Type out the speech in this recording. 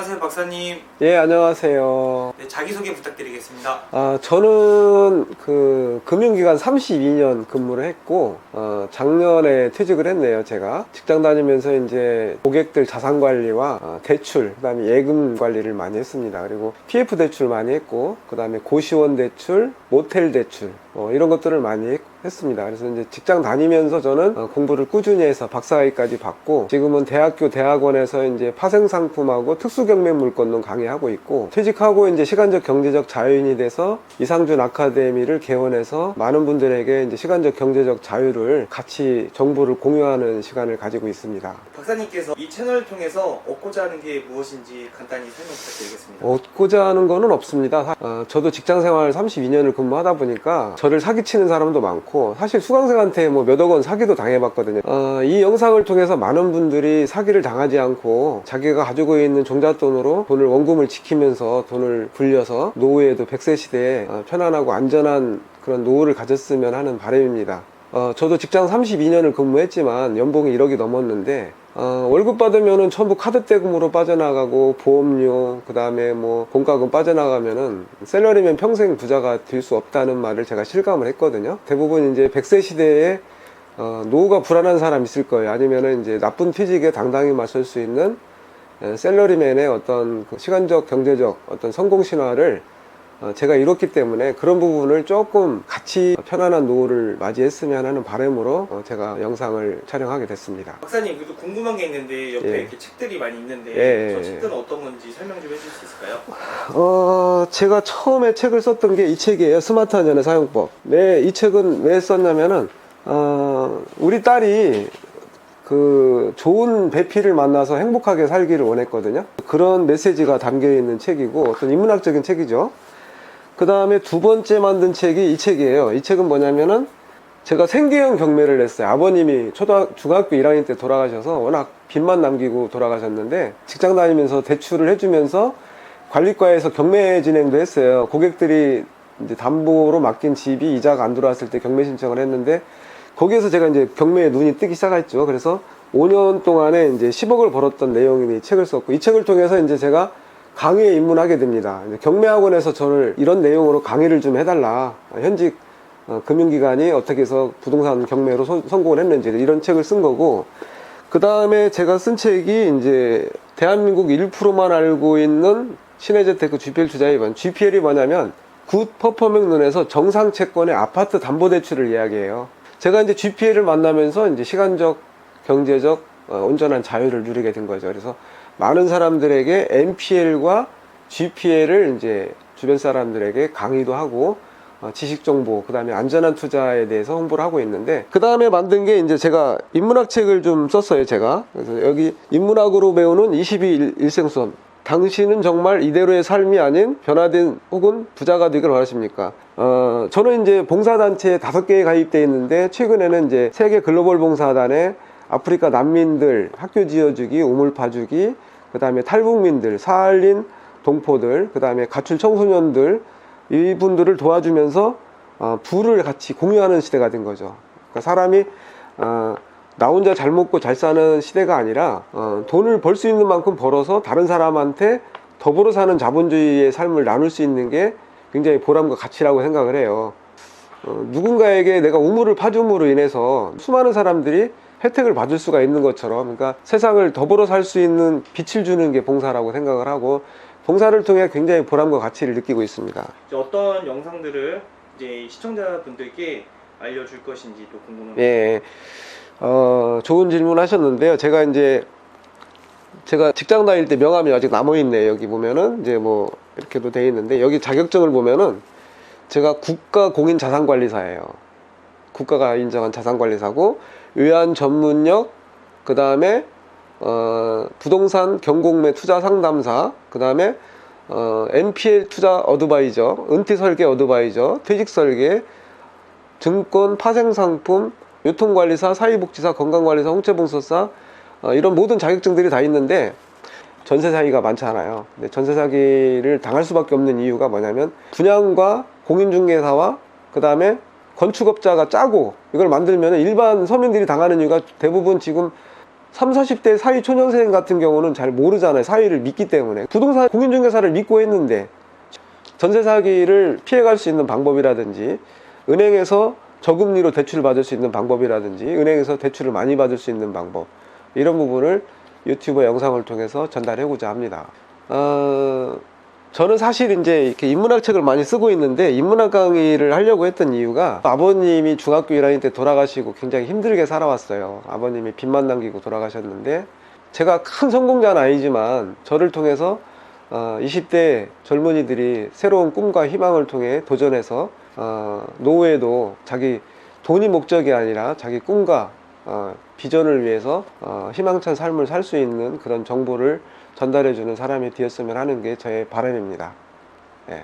안녕하세요, 박사님. 예, 안녕하세요. 네, 자기소개 부탁드리겠습니다. 저는 금융기관 32년 근무를 했고, 작년에 퇴직을 했네요, 제가. 직장 다니면서 이제 고객들 자산 관리와 대출, 그 다음에 예금 관리를 많이 했습니다. 그리고 PF 대출 많이 했고, 그 다음에 고시원 대출, 모텔 대출, 이런 것들을 많이 했습니다. 그래서 이제 직장 다니면서 저는 공부를 꾸준히 해서 박사학위까지 받고, 지금은 대학원에서 이제 파생상품하고 특수경매물권론 강의하고 있고, 퇴직하고 이제 시간적 경제적 자유인이 돼서 이상준 아카데미를 개원해서 많은 분들에게 이제 시간적 경제적 자유를 같이 정보를 공유하는 시간을 가지고 있습니다. 박사님께서 이 채널을 통해서 얻고자 하는 게 무엇인지 간단히 설명 부탁드리겠습니다. 얻고자 하는 거는 없습니다. 저도 직장생활 32년을 근무하다 보니까 저를 사기치는 사람도 많고, 사실 수강생한테 뭐 몇억 원 사기도 당해봤거든요. 이 영상을 통해서 많은 분들이 사기를 당하지 않고 자기가 가지고 있는 종잣돈으로 돈을 원금을 지키면서 돈을 불려서 노후에도 100세 시대에 편안하고 안전한 그런 노후를 가졌으면 하는 바람입니다. 저도 직장 32년을 근무했지만 연봉이 1억이 넘었는데, 월급 받으면은 전부 카드 대금으로 빠져나가고, 보험료, 그 다음에 뭐 공과금 빠져나가면은 샐러리맨 평생 부자가 될 수 없다는 말을 제가 실감을 했거든요. 대부분 이제 100세 시대에 노후가 불안한 사람 있을 거예요. 아니면은 이제 나쁜 퇴직에 당당히 맞설 수 있는 샐러리맨의 어떤 시간적 경제적 어떤 성공 신화를 제가 이뤘기 때문에 그런 부분을 조금 같이 편안한 노후를 맞이했으면 하는 바람으로 제가 영상을 촬영하게 됐습니다. 박사님, 그래도 궁금한 게 있는데 옆에 예. 이렇게 책들이 많이 있는데 예, 저 예. 책들은 어떤 건지 설명 좀 해주실 수 있을까요? 제가 처음에 책을 썼던 게 이 책이에요. 스마트한 연애 사용법. 네, 이 책은 왜 썼냐면은 우리 딸이 좋은 배필을 만나서 행복하게 살기를 원했거든요. 그런 메시지가 담겨 있는 책이고, 어떤 인문학적인 책이죠. 그 다음에 두 번째 만든 책이 이 책이에요. 이 책은 뭐냐면은 제가 생계형 경매를 했어요. 아버님이 중학교 1학년 때 돌아가셔서 워낙 빚만 남기고 돌아가셨는데, 직장 다니면서 대출을 해주면서 관리과에서 경매 진행도 했어요. 고객들이 이제 담보로 맡긴 집이 이자가 안 들어왔을 때 경매 신청을 했는데, 거기에서 제가 이제 경매에 눈이 뜨기 시작했죠. 그래서 5년 동안에 이제 10억을 벌었던 내용이 이 책을 썼고, 이 책을 통해서 이제 제가 강의에 입문하게 됩니다. 경매학원에서 저를 이런 내용으로 강의를 좀 해달라. 현직 금융기관이 어떻게 해서 부동산 경매로 성공을 했는지 이런 책을 쓴 거고, 그 다음에 제가 쓴 책이 이제 대한민국 1%만 알고 있는 신해재테크 GPL 투자의 기반. GPL이 뭐냐면 굿 퍼포밍 론에서 정상 채권의 아파트 담보대출을 이야기해요. 제가 이제 GPL을 만나면서 이제 시간적, 경제적, 온전한 자유를 누리게 된 거죠. 그래서 많은 사람들에게 NPL과 GPL을 이제 주변 사람들에게 강의도 하고, 지식 정보, 그 다음에 안전한 투자에 대해서 홍보를 하고 있는데, 그 다음에 만든 게 이제 제가 인문학 책을 좀 썼어요, 제가. 그래서 여기 인문학으로 배우는 22일생 수업. 당신은 정말 이대로의 삶이 아닌 변화된 혹은 부자가 되길 원하십니까? 저는 이제 봉사단체에 5개에 가입되어 있는데, 최근에는 이제 세계 글로벌 봉사단에 아프리카 난민들 학교 지어주기, 우물 파주기, 그 다음에 탈북민들, 사할린 동포들, 그 다음에 가출 청소년들, 이분들을 도와주면서 부를 같이 공유하는 시대가 된 거죠. 그러니까 사람이 나 혼자 잘 먹고 잘 사는 시대가 아니라 돈을 벌 수 있는 만큼 벌어서 다른 사람한테 더불어 사는 자본주의의 삶을 나눌 수 있는 게 굉장히 보람과 가치라고 생각을 해요. 누군가에게 내가 우물을 파줌으로 인해서 수많은 사람들이 혜택을 받을 수가 있는 것처럼, 그러니까 세상을 더불어 살 수 있는 빛을 주는 게 봉사라고 생각을 하고, 봉사를 통해 굉장히 보람과 가치를 느끼고 있습니다. 어떤 영상들을 이제 시청자분들께 알려줄 것인지 또 궁금합니다. 예, 좋은 질문 하셨는데요. 제가 직장 다닐 때 명함이 아직 남아있네요. 여기 보면은 이제 뭐 이렇게도 돼 있는데, 여기 자격증을 보면은 제가 국가공인자산관리사예요. 국가가 인정한 자산관리사고, 외환 전문역, 그 다음에 부동산 경공매 투자 상담사, 그 다음에 NPL 투자 어드바이저, 은퇴 설계 어드바이저, 퇴직 설계, 증권 파생상품, 유통관리사, 사회복지사, 건강관리사, 홍채봉사사, 이런 모든 자격증들이 다 있는데, 전세 사기가 많잖아요. 근데 전세 사기를 당할 수밖에 없는 이유가 뭐냐면, 분양과 공인중개사와 그 다음에 건축업자가 짜고 이걸 만들면 일반 서민들이 당하는 이유가, 대부분 지금 3, 40대 사위 초년생 같은 경우는 잘 모르잖아요. 사위를 믿기 때문에. 부동산 공인중개사를 믿고 했는데 전세 사기를 피해갈 수 있는 방법이라든지, 은행에서 저금리로 대출을 받을 수 있는 방법이라든지, 은행에서 대출을 많이 받을 수 있는 방법, 이런 부분을 유튜브 영상을 통해서 전달하고자 합니다. 저는 사실 이제 이렇게 인문학 책을 많이 쓰고 있는데, 인문학 강의를 하려고 했던 이유가, 아버님이 중학교 1학년 때 돌아가시고 굉장히 힘들게 살아왔어요. 아버님이 빚만 남기고 돌아가셨는데, 제가 큰 성공자는 아니지만 저를 통해서 20대 젊은이들이 새로운 꿈과 희망을 통해 도전해서 노후에도 자기 돈이 목적이 아니라 자기 꿈과 비전을 위해서 희망찬 삶을 살 수 있는 그런 정보를 전달해주는 사람이 되었으면 하는 게 저의 바람입니다. 예.